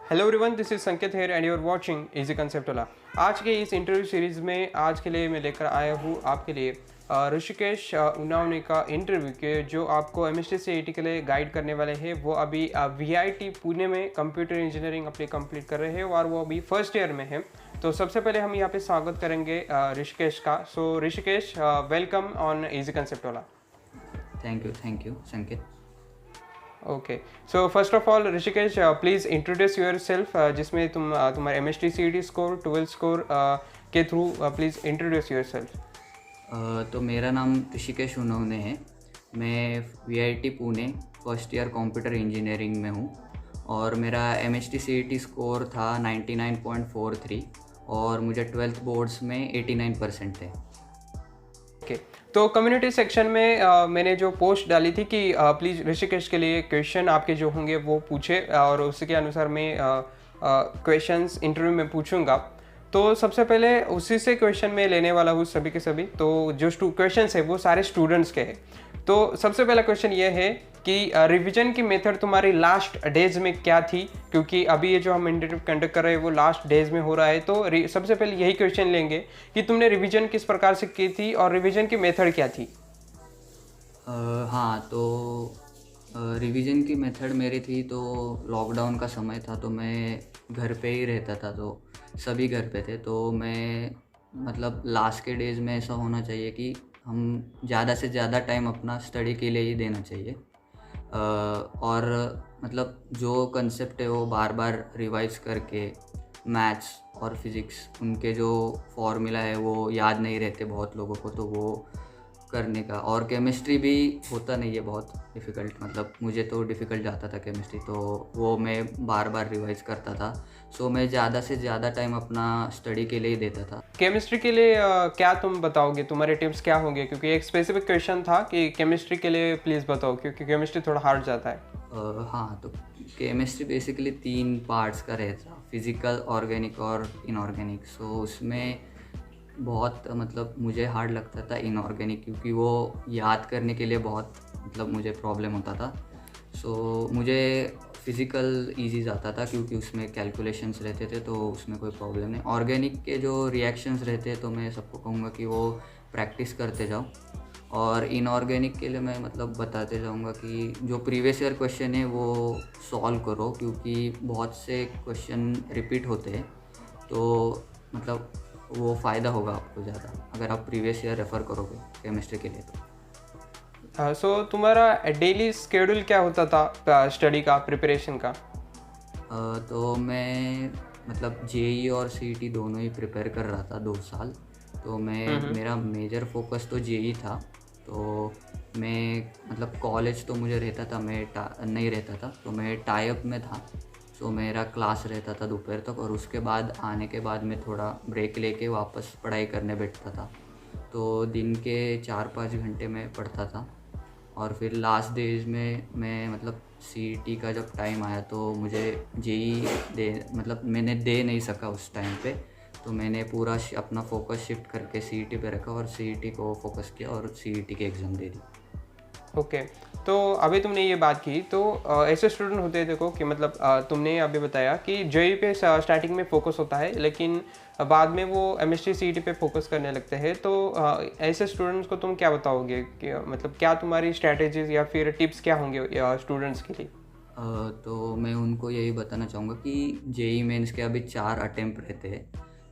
Hello everyone, this is Sanket here and you are watching easy concept वाला। आज के इस इंटरव्यू सीरीज़ में आज के लिए मैं लेकर आया हूँ आपके लिए ऋषिकेश उन्नावने का इंटरव्यू के जो आपको एमएसटी सीईटी के लिए गाइड करने वाले हैं। वो अभी वीआईटी पुणे में कंप्यूटर इंजीनियरिंग अपनी कंप्लीट कर रहे हैं और वो अभी फर्स्ट ईयर में है। तो सबसे पहले हम यहाँ पे स्वागत करेंगे ऋषिकेश का। So Rishikesh, welcome on easy concept वाला। Thank you Sanket. Okay, so first of all Rishikesh, please introduce yourself, जिसमें तुम्हारे एमएसटी सीईटी स्कोर 12 स्कोर के through please introduce yourself. तो मेरा नाम ऋषिकेश उन्नावने है। मैं VIT Pune first year computer engineering में हूँ और मेरा एमएसटी सीईटी स्कोर था 99.43 और मुझे 12th बोर्ड्स में 89% थे। ओके, तो कम्युनिटी सेक्शन में मैंने जो पोस्ट डाली थी कि प्लीज़ ऋषिकेश के लिए क्वेश्चन आपके जो होंगे वो पूछे और उसके अनुसार मैं क्वेश्चंस इंटरव्यू में पूछूंगा। तो सबसे पहले उसी से क्वेश्चन में लेने वाला हूँ सभी के सभी। तो जो क्वेश्चंस है वो सारे स्टूडेंट्स के हैं। तो सबसे पहला क्वेश्चन ये है कि रिवीजन की मेथड तुम्हारी लास्ट डेज में क्या थी, क्योंकि अभी ये जो हम इंटरव्यू कंडक्ट कर रहे हैं वो लास्ट डेज में हो रहा है। तो सबसे पहले यही क्वेश्चन लेंगे कि तुमने रिवीजन किस प्रकार से की थी और रिवीजन की मेथड क्या थी। हाँ, तो रिवीजन की मेथड मेरी थी, तो लॉकडाउन का समय था तो मैं घर पे ही रहता था, तो सभी घर पे थे। तो मैं मतलब लास्ट के डेज़ में ऐसा होना चाहिए कि हम ज़्यादा से ज़्यादा टाइम अपना स्टडी के लिए ही देना चाहिए। और मतलब जो कंसेप्ट है वो बार बार रिवाइज करके मैथ्स और फिज़िक्स उनके जो फॉर्मूला है वो याद नहीं रहते बहुत लोगों को, तो वो करने का। और केमिस्ट्री भी होता नहीं है बहुत डिफ़िकल्ट, मतलब मुझे तो डिफ़िकल्ट जाता था केमिस्ट्री, तो वो मैं बार बार रिवाइज करता था। सो मैं ज़्यादा से ज़्यादा टाइम अपना स्टडी के लिए ही देता था। केमिस्ट्री के लिए क्या तुम बताओगे, तुम्हारे टिप्स क्या होंगे? क्योंकि एक स्पेसिफिक क्वेश्चन था कि केमिस्ट्री के लिए प्लीज़ बताओ, क्योंकि केमिस्ट्री थोड़ा हार्ड जाता है। हाँ, तो केमिस्ट्री बेसिकली 3 पार्ट्स का रहता, फिज़िकल, ऑर्गेनिक और इनऑर्गेनिक। सो उसमें बहुत मतलब मुझे हार्ड लगता था इनऑर्गेनिक, क्योंकि वो याद करने के लिए बहुत मतलब मुझे प्रॉब्लम होता था। सो मुझे फ़िज़िकल इजी जाता था क्योंकि उसमें कैलकुलेशंस रहते थे, तो उसमें कोई प्रॉब्लम नहीं। ऑर्गेनिक के जो रिएक्शंस रहते हैं तो मैं सबको कहूँगा कि वो प्रैक्टिस करते जाओ। और इनऑर्गेनिक के लिए मैं मतलब बताते जाऊँगा कि जो प्रीवियस ईयर क्वेश्चन है वो सॉल्व करो, क्योंकि बहुत से क्वेश्चन रिपीट होते हैं, तो मतलब वो फ़ायदा होगा आपको ज़्यादा अगर आप प्रीवियस ईयर रेफ़र करोगे केमिस्ट्री के लिए। तो सो तुम्हारा डेली स्केड्यूल क्या होता था स्टडी का, प्रिपरेशन का? तो मैं मतलब जेई और सीईटी दोनों ही प्रिपेयर कर रहा था 2 साल। तो मेरा मेजर फोकस तो जेई था। तो मैं मतलब कॉलेज तो मुझे रहता था, मैं नहीं रहता था, तो मैं टाई अप में था। सो मेरा क्लास रहता था दोपहर तक और उसके बाद आने के बाद मैं थोड़ा ब्रेक लेके वापस पढ़ाई करने बैठता था। तो दिन के 4-5 घंटे में पढ़ता था और फिर लास्ट डेज में मैं मतलब सीईटी का जब टाइम आया तो मुझे जेई मतलब मैंने दे नहीं सका उस टाइम पे, तो मैंने पूरा अपना फोकस शिफ्ट करके सीईटी पे रखा और सीईटी को फोकस किया और सीईटी की एग्ज़ाम दे दी। ओके, तो अभी तुमने ये बात की, तो ऐसे स्टूडेंट होते हैं देखो कि मतलब तुमने अभी बताया कि जेई पे स्टार्टिंग में फोकस होता है लेकिन बाद में वो एमएसटी सीईटी पे फोकस करने लगते हैं। तो ऐसे स्टूडेंट्स को तुम क्या बताओगे कि मतलब क्या तुम्हारी स्ट्रैटेजीज या फिर टिप्स क्या होंगे स्टूडेंट्स के लिए? तो मैं उनको यही बताना चाहूँगा कि जेई मेंस के अभी 4 अटेम्प्ट रहते हैं,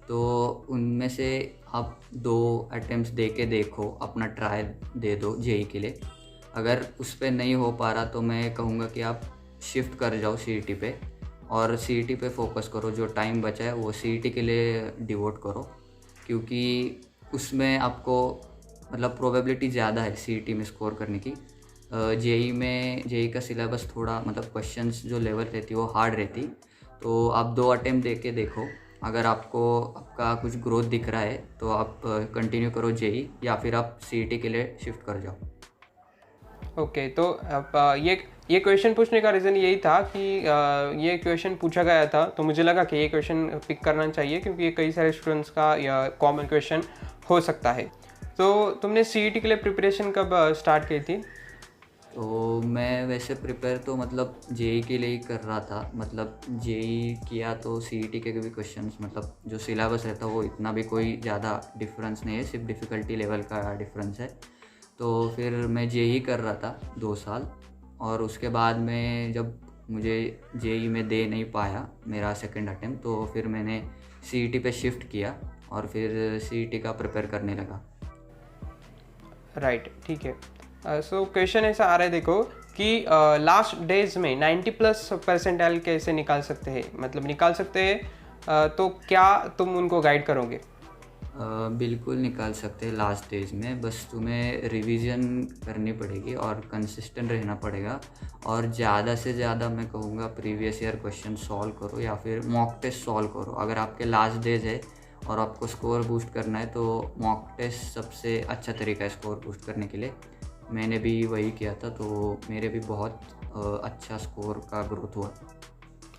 तो उनमें से आप 2 अटेम्प्ट्स दे के देखो, अपना ट्रायल दे दो जेई के लिए। अगर उस पर नहीं हो पा रहा तो मैं कहूँगा कि आप शिफ्ट कर जाओ सीईटी पे और सीईटी पे फोकस करो। जो टाइम बचा है वो सीईटी के लिए डिवोट करो, क्योंकि उसमें आपको मतलब प्रोबेबिलिटी ज़्यादा है सीईटी में स्कोर करने की। जेई का सिलेबस थोड़ा मतलब क्वेश्चंस जो लेवल रहती है वो हार्ड रहती, तो आप 2 अटेम्प्ट दे के देखो। अगर आपका कुछ ग्रोथ दिख रहा है तो आप कंटिन्यू करो जेई, या फिर आप सीईटी के लिए शिफ्ट कर जाओ। ओके, तो अब ये क्वेश्चन पूछने का रीज़न यही था कि ये क्वेश्चन पूछा गया था, तो मुझे लगा कि ये क्वेश्चन पिक करना चाहिए क्योंकि ये कई सारे स्टूडेंट्स का या कॉमन क्वेश्चन हो सकता है। तो तुमने सीईटी के लिए प्रिपरेशन कब स्टार्ट की थी? तो मैं वैसे प्रिपेयर तो मतलब जेई के लिए ही कर रहा था। मतलब जेई किया तो सीईटी के भी क्वेश्चंस, मतलब जो सिलेबस रहता है वो इतना भी कोई ज़्यादा डिफरेंस नहीं है, सिर्फ डिफ़िकल्टी लेवल का डिफरेंस है। तो फिर मैं जेई कर रहा था 2 साल, और उसके बाद में जब मुझे जेई में दे नहीं पाया मेरा सेकंड अटेम्प्ट, तो फिर मैंने सीईटी पे शिफ्ट किया और फिर सीईटी का प्रिपेयर करने लगा। राइट, ठीक है। सो क्वेश्चन ऐसा आ रहा है देखो कि लास्ट डेज में 90+ परसेंटाइल कैसे निकाल सकते हैं, मतलब निकाल सकते हैं, तो क्या तुम उनको गाइड करोगे? बिल्कुल निकाल सकते हैं लास्ट डेज में, बस तुम्हें रिवीजन करनी पड़ेगी और कंसिस्टेंट रहना पड़ेगा। और ज़्यादा से ज़्यादा मैं कहूँगा प्रीवियस ईयर क्वेश्चन सॉल्व करो या फिर मॉक टेस्ट सॉल्व करो। अगर आपके लास्ट डेज है और आपको स्कोर बूस्ट करना है तो मॉक टेस्ट सबसे अच्छा तरीका है स्कोर बूस्ट करने के लिए। मैंने भी वही किया था, तो मेरे भी बहुत अच्छा स्कोर का ग्रोथ हुआ।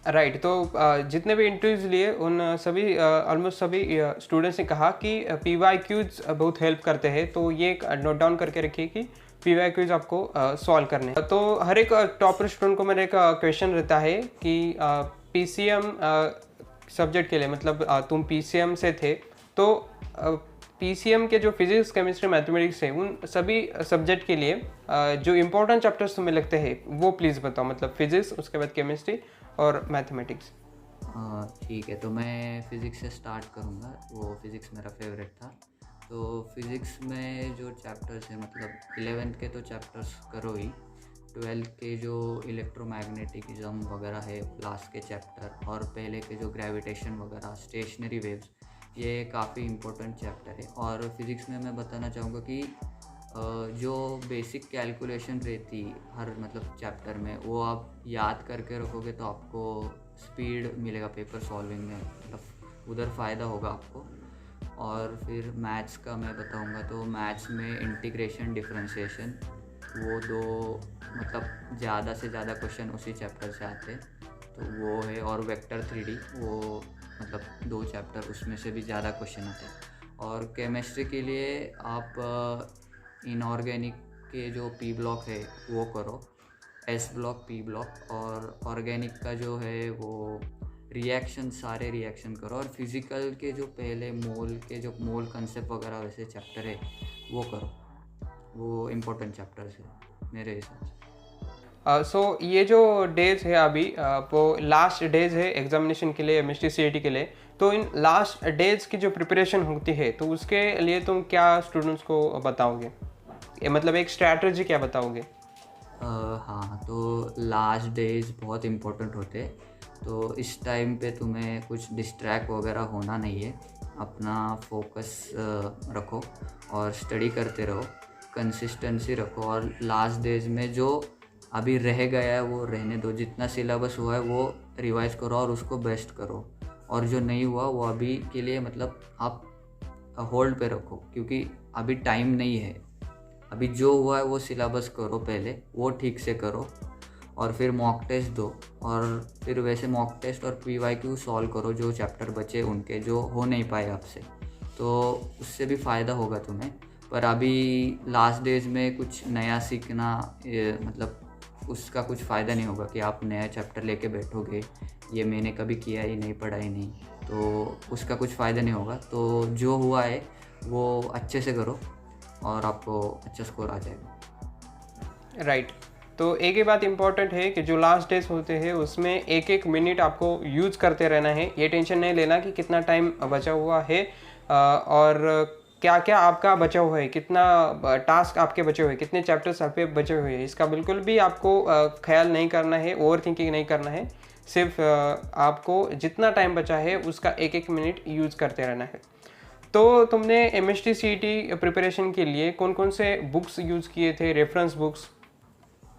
राइट, तो जितने भी इंटरव्यूज लिए उन सभी ऑलमोस्ट सभी स्टूडेंट्स ने कहा कि PYQs बहुत हेल्प करते हैं, तो ये नोट डाउन करके रखिए कि PYQs आपको सॉल्व करने हैं। तो हर एक टॉपर स्टूडेंट को मेरा एक क्वेश्चन रहता है कि PCM सब्जेक्ट के लिए, मतलब तुम PCM से थे, तो PCM के जो फिजिक्स, केमिस्ट्री, मैथमेटिक्स है, उन सभी सब्जेक्ट के लिए जो इम्पोर्टेंट चैप्टर्स तुम्हें लगते हैं वो प्लीज़ बताओ, मतलब फिजिक्स, उसके बाद केमिस्ट्री और मैथमेटिक्स। ठीक है, तो मैं फ़िज़िक्स से स्टार्ट करूँगा। वो फ़िज़िक्स मेरा फेवरेट था। तो फिज़िक्स में जो चैप्टर्स हैं, मतलब 11th के तो चैप्टर्स करो ही, 12th के जो इलेक्ट्रोमैग्नेटिज्म वगैरह है लास्ट के चैप्टर, और पहले के जो ग्रेविटेशन वगैरह, स्टेशनरी वेव्स, ये काफ़ी इम्पोर्टेंट चैप्टर है। और फिज़िक्स में मैं बताना चाहूँगा कि जो बेसिक कैलकुलेशन रहती हर मतलब चैप्टर में, वो आप याद करके रखोगे तो आपको स्पीड मिलेगा पेपर सॉल्विंग में, मतलब उधर फ़ायदा होगा आपको। और फिर मैथ्स का मैं बताऊंगा, तो मैथ्स में इंटीग्रेशन, डिफरेंशिएशन, वो दो मतलब ज़्यादा से ज़्यादा क्वेश्चन उसी चैप्टर से आते हैं, तो वो है। और वेक्टर 3D, वो मतलब 2 चैप्टर, उसमें से भी ज़्यादा क्वेश्चन आते हैं। और केमिस्ट्री के लिए आप इनऑर्गेनिक के जो पी ब्लॉक है वो करो, एस ब्लॉक, पी ब्लॉक। और ऑर्गेनिक का जो है वो रिएक्शन, सारे रिएक्शन करो। और फिज़िकल के जो पहले मोल के जो मोल कंसेप्ट वगैरह वैसे चैप्टर है वो करो, वो इम्पोर्टेंट चैप्टर्स है मेरे हिसाब से। सो ये जो डेज है अभी, वो लास्ट डेज है एग्जामिनेशन के लिए, MST CET के लिए। तो इन लास्ट डेज की जो प्रिपरेशन होती है, तो उसके लिए तुम क्या स्टूडेंट्स को बताओगे, मतलब एक स्ट्रैटेजी क्या बताओगे? हाँ, तो लास्ट डेज बहुत इम्पोर्टेंट होते हैं। तो इस टाइम पे तुम्हें कुछ डिस्ट्रैक्ट वगैरह होना नहीं है, अपना फोकस रखो और स्टडी करते रहो, कंसिस्टेंसी रखो। और लास्ट डेज में जो अभी रह गया है वो रहने दो, जितना सिलेबस हुआ है वो रिवाइज करो और उसको बेस्ट करो। और जो नहीं हुआ वो अभी के लिए मतलब आप होल्ड पे रखो, क्योंकि अभी टाइम नहीं है। अभी जो हुआ है वो सिलेबस करो, पहले वो ठीक से करो और फिर मॉक टेस्ट दो। और फिर वैसे मॉक टेस्ट और PYQ सॉल्व करो जो चैप्टर बचे उनके, जो हो नहीं पाए आपसे, तो उससे भी फ़ायदा होगा तुम्हें। पर अभी लास्ट डेज में कुछ नया सीखना, मतलब उसका कुछ फ़ायदा नहीं होगा कि आप नया चैप्टर लेके बैठोगे, ये मैंने कभी किया ही नहीं, पढ़ा ही नहीं, तो उसका कुछ फ़ायदा नहीं होगा। तो जो हुआ है वो अच्छे से करो और आपको अच्छा स्कोर आ जाएगा। राइट, तो एक ही बात इम्पॉर्टेंट है कि जो लास्ट डेज होते हैं उसमें एक एक मिनट आपको यूज़ करते रहना है। ये टेंशन नहीं लेना कि कितना टाइम बचा हुआ है और क्या क्या आपका बचा हुआ है, कितना टास्क आपके बचे हुए हैं, कितने चैप्टर्स आपके बचे हुए हैं, इसका बिल्कुल भी आपको ख्याल नहीं करना है, ओवर थिंकिंग नहीं करना है। सिर्फ आपको जितना टाइम बचा है उसका एक एक मिनट यूज़ करते रहना है। तो तुमने MST CET प्रिपरेशन के लिए कौन कौन से बुक्स यूज़ किए थे, रेफरेंस बुक्स?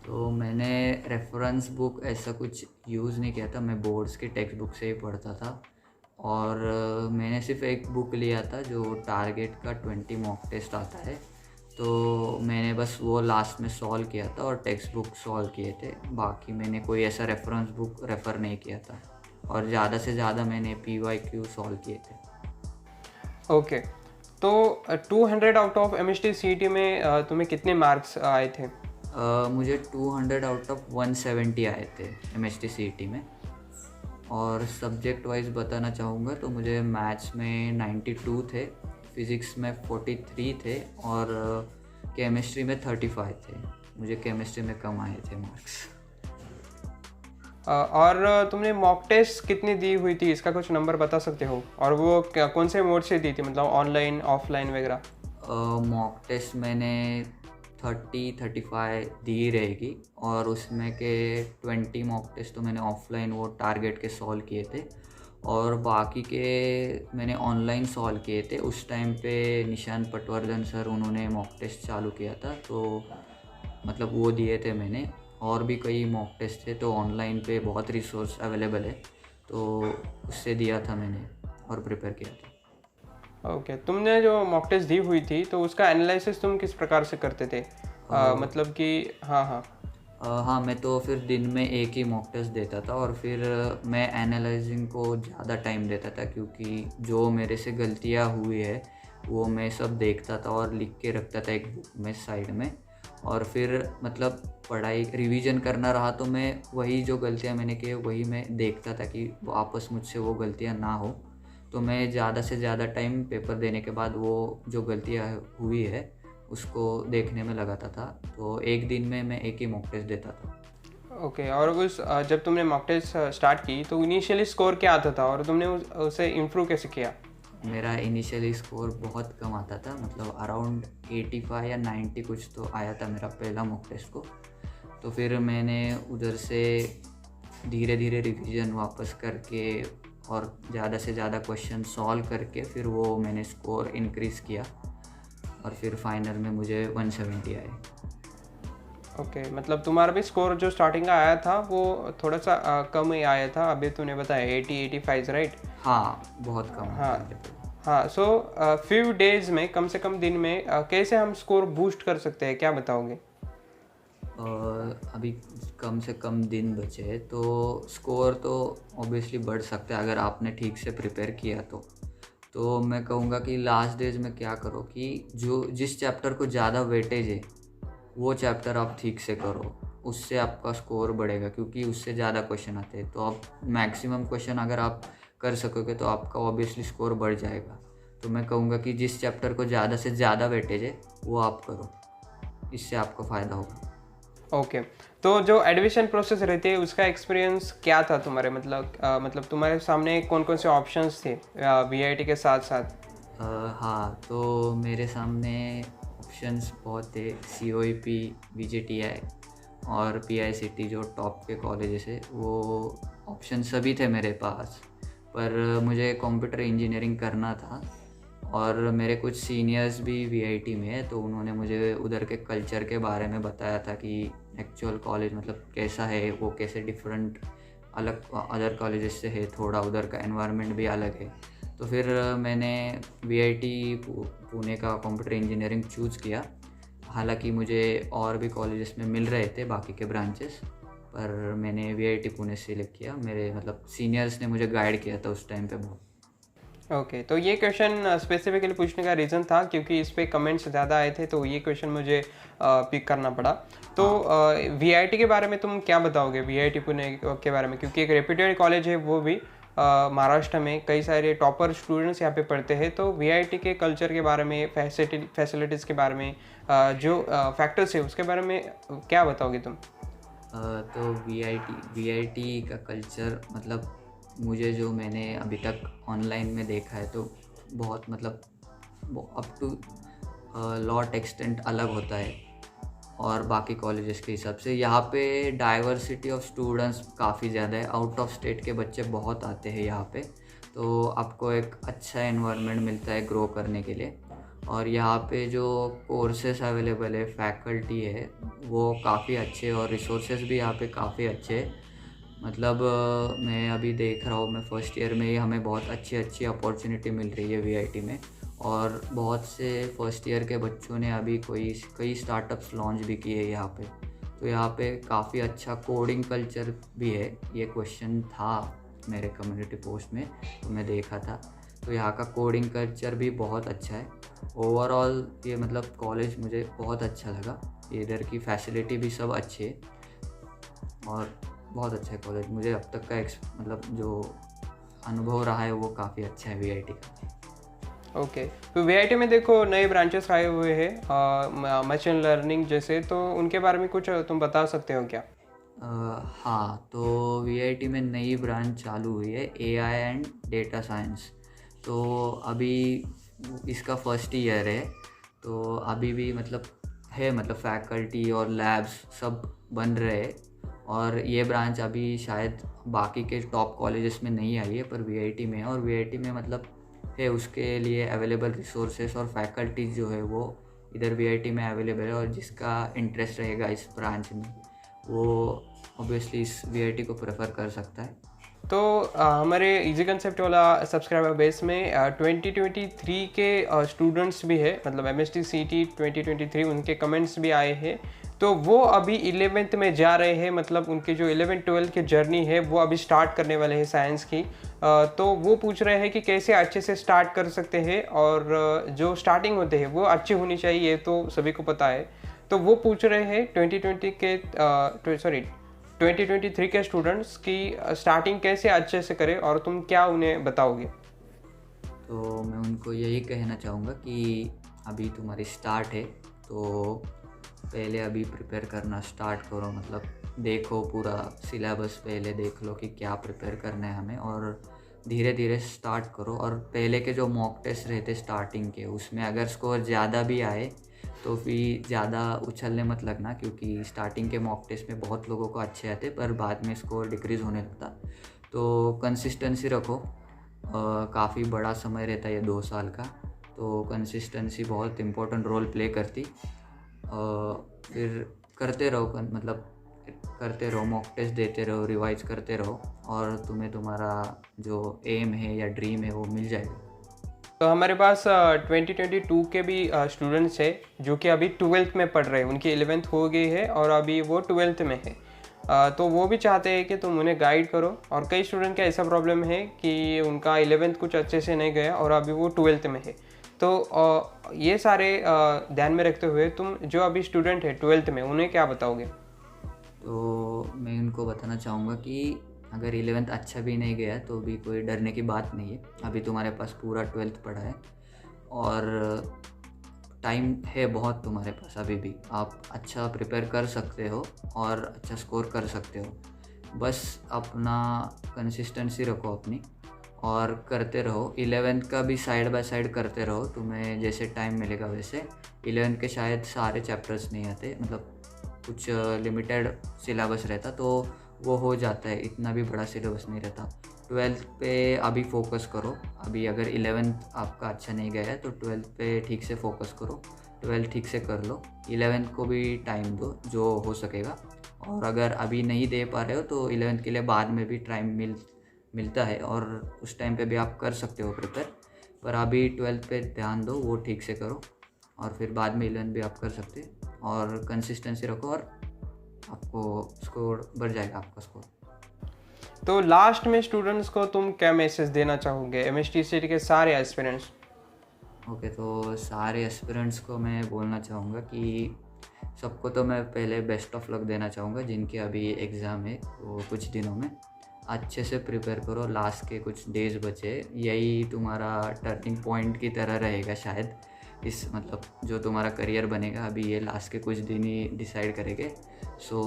तो मैंने रेफरेंस बुक ऐसा कुछ यूज़ नहीं किया था, मैं बोर्ड्स के टेक्स्ट बुक से ही पढ़ता था। और मैंने सिर्फ एक बुक लिया था जो टारगेट का 20 मॉक टेस्ट आता है, तो मैंने बस वो लास्ट में सॉल्व किया था और टेक्स्ट बुक सॉल्व किए थे। बाकी मैंने कोई ऐसा रेफरेंस बुक रेफ़र नहीं किया था, और ज़्यादा से ज़्यादा मैंने PYQ सॉल्व किए थे। ओके, तो 200 आउट ऑफ MST CET में तुम्हें कितने मार्क्स आए थे? मुझे 200 आउट ऑफ 170 आए थे MHT CET में। और सब्जेक्ट वाइज बताना चाहूँगा तो मुझे मैथ्स में 92 थे, फिज़िक्स में 43 थे और केमिस्ट्री में 35 थे। मुझे केमिस्ट्री में कम आए थे मार्क्स। और तुमने मॉक टेस्ट कितनी दी हुई थी, इसका कुछ नंबर बता सकते हो? और वो कौन से मोड से दी थी, मतलब ऑनलाइन ऑफलाइन वगैरह? मॉक टेस्ट मैंने 30-35 दी रहेगी और उसमें के 20 मॉक टेस्ट तो मैंने ऑफलाइन वो टारगेट के सॉल्व किए थे और बाकी के मैंने ऑनलाइन सॉल्व किए थे। उस टाइम पे निशान पटवर्धन सर उन्होंने मॉक टेस्ट चालू किया था, तो मतलब वो दिए थे मैंने। और भी कई मॉक टेस्ट थे, तो ऑनलाइन पे बहुत रिसोर्स अवेलेबल है, तो उससे दिया था मैंने और प्रिपेयर किया था। ओके, तुमने जो मॉक टेस्ट दी हुई थी तो उसका एनालिसिस तुम किस प्रकार से करते थे? मतलब कि हाँ, मैं तो फिर दिन में एक ही मॉक टेस्ट देता था और फिर मैं एनालाइजिंग को ज़्यादा टाइम देता था, क्योंकि जो मेरे से गलतियाँ हुई है वो मैं सब देखता था और लिख के रखता था एक बुक में साइड में। और फिर मतलब पढ़ाई रिवीजन करना रहा तो मैं वही जो गलतियाँ मैंने की वही मैं देखता था कि वापस मुझसे वो गलतियाँ ना हो। तो मैं ज़्यादा से ज़्यादा टाइम पेपर देने के बाद वो जो गलतियाँ हुई है उसको देखने में लगाता था। तो एक दिन में मैं एक ही मॉक टेस्ट देता था। ओके, और जब तुमने मॉक टेस्ट स्टार्ट की तो इनिशियली स्कोर क्या आता था और तुमने उसे इम्प्रूव कैसे किया? मेरा इनिशियली स्कोर बहुत कम आता था, मतलब अराउंड 85 या 90 कुछ तो आया था मेरा पहला मॉक टेस्ट को। तो फिर मैंने उधर से धीरे धीरे रिवीजन वापस करके और ज़्यादा से ज़्यादा क्वेश्चन सॉल्व करके फिर वो मैंने स्कोर इंक्रीज़ किया और फिर फाइनल में मुझे 170 आए। ओके, मतलब तुम्हारा भी स्कोर जो स्टार्टिंग का आया था वो थोड़ा सा कम ही आया था, अभी तूने बताया 80-85, राइट? हाँ, बहुत कम। हाँ, सो फ्यू डेज में, कम से कम दिन में कैसे हम स्कोर बूस्ट कर सकते हैं, क्या बताओगे? अभी कम से कम दिन बचे तो स्कोर तो ऑब्वियसली बढ़ सकता है अगर आपने ठीक से प्रिपेयर किया तो मैं कहूँगा कि लास्ट डेज में क्या करो कि जिस चैप्टर को ज़्यादा वेटेज है वो चैप्टर आप ठीक से करो, उससे आपका स्कोर बढ़ेगा, क्योंकि उससे ज़्यादा क्वेश्चन आते हैं। तो आप मैक्सिमम क्वेश्चन अगर आप कर सकोगे तो आपका ऑब्वियसली स्कोर बढ़ जाएगा। तो मैं कहूँगा कि जिस चैप्टर को ज़्यादा से ज़्यादा वेटेज है वो आप करो, इससे आपको फ़ायदा होगा। ओके, तो जो एडमिशन प्रोसेस रहती है उसका एक्सपीरियंस क्या था तुम्हारे? मतलब तुम्हारे सामने कौन कौन से ऑप्शंस थे VIT के साथ साथ? हाँ, तो मेरे सामने ऑप्शंस बहुत थे। COEP, VJTI और PICT जो टॉप के कॉलेजेस है, वो ऑप्शन सभी थे मेरे पास। पर मुझे कंप्यूटर इंजीनियरिंग करना था और मेरे कुछ सीनियर्स भी VIT में है, तो उन्होंने मुझे उधर के कल्चर के बारे में बताया था कि एक्चुअल कॉलेज मतलब कैसा है, वो कैसे डिफरेंट अलग अदर कॉलेजेस से है, थोड़ा उधर का एनवायरनमेंट भी अलग है। तो फिर मैंने VIT पुणे का कंप्यूटर इंजीनियरिंग चूज़ किया। हालांकि मुझे और भी कॉलेजेस में मिल रहे थे बाकी के ब्रांचेस, पर मैंने VIT पुणे सेलेक्ट किया। मेरे मतलब सीनियर्स ने मुझे गाइड किया था उस टाइम पे बहुत। ओके, तो ये क्वेश्चन स्पेसिफिकली पूछने का रीज़न था क्योंकि इस पे कमेंट्स ज़्यादा आए थे, तो ये क्वेश्चन मुझे पिक करना पड़ा। तो VIT के बारे में तुम क्या बताओगे, VIT पुणे के बारे में? क्योंकि एक रेप्यूटेड कॉलेज है, वो भी महाराष्ट्र में कई सारे टॉपर स्टूडेंट्स यहाँ पे पढ़ते हैं। तो VIT के कल्चर के बारे में, फैसिलिटीज़ के बारे में, जो फैक्टर्स है उसके बारे में क्या बताओगे तुम? तो VIT का कल्चर मतलब मुझे जो मैंने अभी तक ऑनलाइन में देखा है तो बहुत मतलब अप टू लॉट एक्सटेंट अलग होता है और बाकी कॉलेजेस के हिसाब से। यहाँ पे डाइवर्सिटी ऑफ स्टूडेंट्स काफ़ी ज़्यादा है, आउट ऑफ स्टेट के बच्चे बहुत आते हैं यहाँ पे, तो आपको एक अच्छा एनवायरनमेंट मिलता है ग्रो करने के लिए। और यहाँ पे जो कोर्सेस अवेलेबल है, फैकल्टी है, वो काफ़ी अच्छे और रिसोर्सेज भी यहाँ पे काफ़ी अच्छे हैं। मतलब मैं अभी देख रहा हूँ, मैं फर्स्ट ईयर में ही हमें बहुत अच्छी अपॉर्चुनिटी मिल रही है VIT में, और बहुत से फर्स्ट ईयर के बच्चों ने अभी कई स्टार्टअप्स लॉन्च भी किए यहाँ पे। तो यहाँ पे काफ़ी अच्छा कोडिंग कल्चर भी है। ये क्वेश्चन था मेरे कम्युनिटी पोस्ट में तो मैं देखा था, तो यहाँ का कोडिंग कल्चर भी बहुत अच्छा है। ओवरऑल ये मतलब कॉलेज मुझे बहुत अच्छा लगा इधर की फैसिलिटी भी सब अच्छी है और बहुत अच्छा है कॉलेज। मुझे अब तक का मतलब जो अनुभव रहा है वो काफ़ी अच्छा है वीआईटी का। ओके, तो वीआईटी में देखो नए ब्रांचेस आए हुए हैं मशीन लर्निंग जैसे, तो उनके बारे में कुछ तुम बता सकते हो क्या? हाँ, तो वीआईटी में नई ब्रांच चालू हुई है एआई एंड डेटा साइंस। तो अभी इसका फर्स्ट ईयर है, तो अभी भी मतलब है, मतलब फैकल्टी और लैब्स सब बन रहे हैं। और ये ब्रांच अभी शायद बाकी के टॉप कॉलेजेस में नहीं आई है, पर वीआईटी में है। और वीआईटी में मतलब है, उसके लिए अवेलेबल रिसोर्सेस और फैकल्टीज जो है वो इधर वीआईटी में अवेलेबल है। और जिसका इंटरेस्ट रहेगा इस ब्रांच में वो ऑब्वियसली इस वीआईटी को प्रेफर कर सकता है। तो हमारे इजी कंसेप्ट वाला सब्सक्राइबर बेस में 2023 के स्टूडेंट्स भी है, मतलब MST CT 2023 उनके कमेंट्स भी आए हैं। तो वो अभी 11th में जा रहे हैं, मतलब उनके जो 11th-12th की जर्नी है वो अभी स्टार्ट करने वाले हैं साइंस की। तो वो पूछ रहे हैं कि कैसे अच्छे से स्टार्ट कर सकते हैं, और जो स्टार्टिंग होते हैं वो अच्छी होनी चाहिए, तो सभी को पता है। तो वो पूछ रहे हैं 2023 के स्टूडेंट्स की स्टार्टिंग कैसे अच्छे से करें, और तुम क्या उन्हें बताओगे? तो मैं उनको यही कहना चाहूँगा कि अभी तुम्हारी स्टार्ट है, तो पहले अभी प्रिपेयर करना स्टार्ट करो। मतलब देखो पूरा सिलेबस पहले देख लो कि क्या प्रिपेयर करना है हमें, और धीरे धीरे स्टार्ट करो। और पहले के जो मॉक टेस्ट रहते स्टार्टिंग के, उसमें अगर स्कोर ज़्यादा भी आए तो फिर ज़्यादा उछलने मत लगना, क्योंकि स्टार्टिंग के मॉक टेस्ट में बहुत लोगों को अच्छे आते पर बाद में स्कोर डिक्रीज़ होने लगता। तो कंसिस्टेंसी रखो, काफ़ी बड़ा समय रहता है ये 2 साल का, तो कंसिस्टेंसी बहुत इम्पोर्टेंट रोल प्ले करती। फिर करते रहो, मतलब करते रहो, मॉक टेस्ट देते रहो, रिवाइज करते रहो, और तुम्हें तुम्हारा जो एम है या ड्रीम है वो मिल जाएगा। तो हमारे पास 2022 के भी स्टूडेंट्स है जो कि अभी 12th में पढ़ रहे हैं, उनकी 11th हो गई है और अभी वो 12th में है। तो वो भी चाहते हैं कि तुम उन्हें गाइड करो। और कई स्टूडेंट का ऐसा प्रॉब्लम है कि उनका 11th कुछ अच्छे से नहीं गया और अभी वो 12th में है। तो ये सारे ध्यान में रखते हुए तुम जो अभी स्टूडेंट है 12th में, उन्हें क्या बताओगे? तो मैं उनको बताना चाहूँगा कि अगर 11th अच्छा भी नहीं गया तो भी कोई डरने की बात नहीं है। अभी तुम्हारे पास पूरा 12th पड़ा है और टाइम है बहुत तुम्हारे पास। अभी भी आप अच्छा प्रिपेयर कर सकते हो और अच्छा स्कोर कर सकते हो। बस अपना कंसिस्टेंसी रखो अपनी और करते रहो। 11th का भी साइड बाय साइड करते रहो, तुम्हें जैसे टाइम मिलेगा वैसे। 11th के शायद सारे चैप्टर्स नहीं आते, मतलब कुछ लिमिटेड सिलेबस रहता तो वो हो जाता है, इतना भी बड़ा सिलेबस नहीं रहता। 12th पे अभी फोकस करो। अभी अगर 11th आपका अच्छा नहीं गया है तो 12th पे ठीक से फोकस करो, 12th ठीक से कर लो। 11th को भी टाइम दो जो हो सकेगा, और अगर अभी नहीं दे पा रहे हो तो 11th के लिए बाद में भी टाइम मिलता है और उस टाइम पे भी आप कर सकते हो प्रिपेयर। पर अभी 12th पे ध्यान दो, वो ठीक से करो, और फिर बाद में 11th भी आप कर सकते हैं। और कंसिस्टेंसी रखो और आपको स्कोर बढ़ जाएगा, आपका स्कोर। तो लास्ट में स्टूडेंट्स को तुम क्या मैसेज देना चाहोगे, MST CT के सारे एस्पिरेंट्स? ओके, तो सारे एस्पिरेंट्स को मैं बोलना चाहूँगा कि सबको तो मैं पहले बेस्ट ऑफ लक देना चाहूँगा। जिनके अभी एग्ज़ाम है वो कुछ दिनों में अच्छे से प्रिपेयर करो। लास्ट के कुछ डेज बचे, यही तुम्हारा टर्निंग पॉइंट की तरह रहेगा शायद। इस मतलब जो तुम्हारा करियर बनेगा अभी ये लास्ट के कुछ दिन ही डिसाइड करेंगे। सो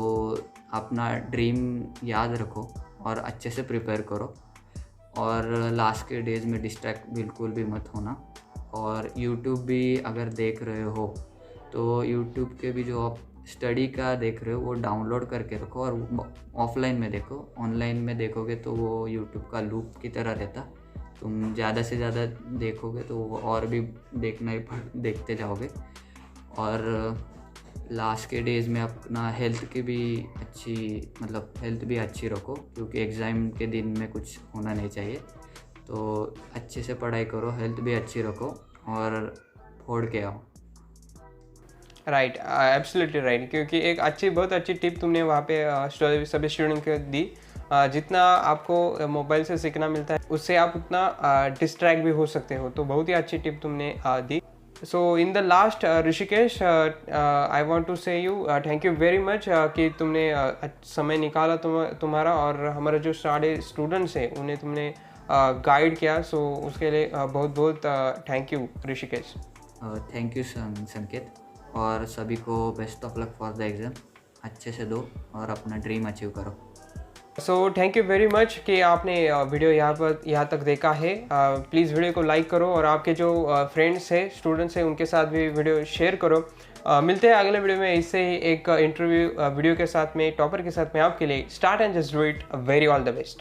अपना ड्रीम याद रखो और अच्छे से प्रिपेयर करो, और लास्ट के डेज़ में डिस्ट्रैक्ट बिल्कुल भी मत होना। और यूट्यूब भी अगर देख रहे हो तो यूट्यूब के भी जो आप स्टडी का देख रहे हो वो डाउनलोड करके रखो, और ऑफलाइन में देखो। ऑनलाइन में देखोगे तो वो यूट्यूब का लूप की तरह रहता, तुम ज़्यादा से ज़्यादा देखोगे तो वो और भी देखते जाओगे। और लास्ट के डेज़ में अपना हेल्थ की भी अच्छी, मतलब हेल्थ भी अच्छी रखो, क्योंकि एग्ज़ाम के दिन में कुछ होना नहीं चाहिए। तो अच्छे से पढ़ाई करो, हेल्थ भी अच्छी रखो और फोड़ के आओ। राइट, एब्सोल्युटली राइट, क्योंकि एक बहुत अच्छी टिप तुमने वहाँ पे सभी स्टूडेंट को दी। जितना आपको मोबाइल से सीखना मिलता है उससे आप उतना डिस्ट्रैक्ट भी हो सकते हो, तो बहुत ही अच्छी टिप तुमने दी। So in the last, Rishikesh, I want to say you thank you very much कि तुमने समय निकाला तुम्हारा, और हमारे जो सारे स्टूडेंट्स हैं उन्हें तुमने गाइड किया, सो उसके लिए बहुत बहुत thank you Rishikesh. Thank you संकेत, और सभी को best of luck for the exam. अच्छे से दो और अपना ड्रीम अचीव करो। So thank you very much कि आपने वीडियो यहाँ तक देखा है। प्लीज़ वीडियो को लाइक करो, और आपके जो फ्रेंड्स हैं, स्टूडेंट्स हैं, उनके साथ भी वीडियो शेयर करो। मिलते हैं अगले वीडियो में इससे ही एक इंटरव्यू वीडियो के साथ में, टॉपर के साथ में। आपके लिए start and just do it, very all the best.